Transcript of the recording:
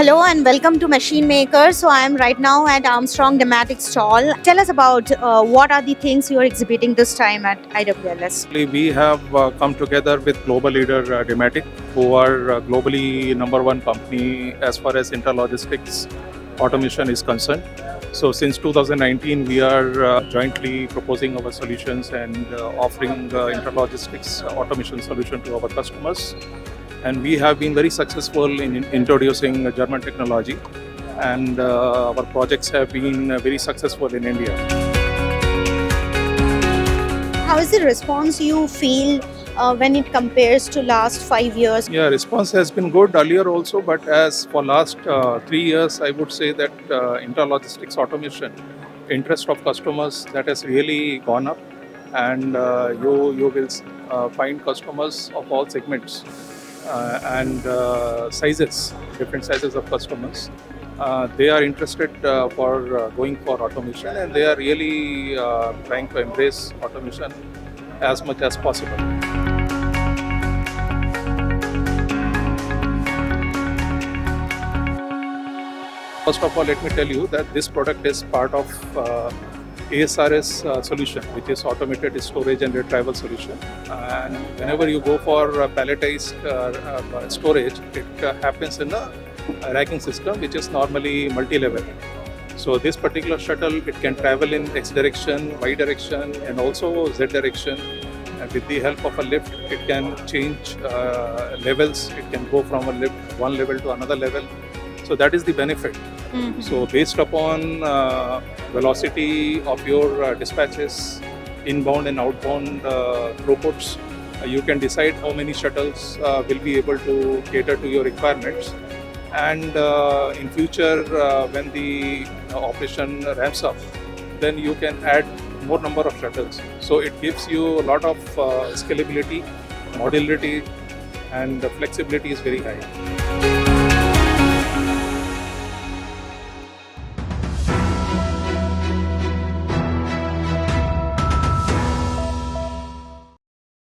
Hello and welcome to Machine Maker. So I am right now at Armstrong Dematic stall. Tell us about what are the things you are exhibiting this time at IWLS. We have come together with global leader Dematic, who are globally number one company as far as intralogistics automation is concerned. So since 2019, we are jointly proposing our solutions and offering intralogistics automation solution to our customers. And we have been very successful in introducing German technology, and our projects have been very successful in India. How is the response you feel when it compares to last 5 years? Yeah, response has been good earlier also, but as for last 3 years, I would say that intralogistics automation, interest of customers, that has really gone up, and you will find customers of all segments and sizes, different sizes of customers. They are interested for going for automation, and they are really trying to embrace automation as much as possible. First of all, let me tell you that this product is part of ASRS solution, which is automated storage and retrieval solution. And whenever you go for palletized storage, it happens in a racking system, which is normally multi-level. So this particular shuttle, it can travel in X direction, Y direction, and also Z direction. And with the help of a lift, it can change levels. It can go from one level to another level. So that is the benefit. Mm-hmm. So based upon velocity of your dispatches, inbound and outbound throughputs, you can decide how many shuttles will be able to cater to your requirements. And in future, when the operation ramps up, then you can add more number of shuttles. So it gives you a lot of scalability, modularity, and the flexibility is very high.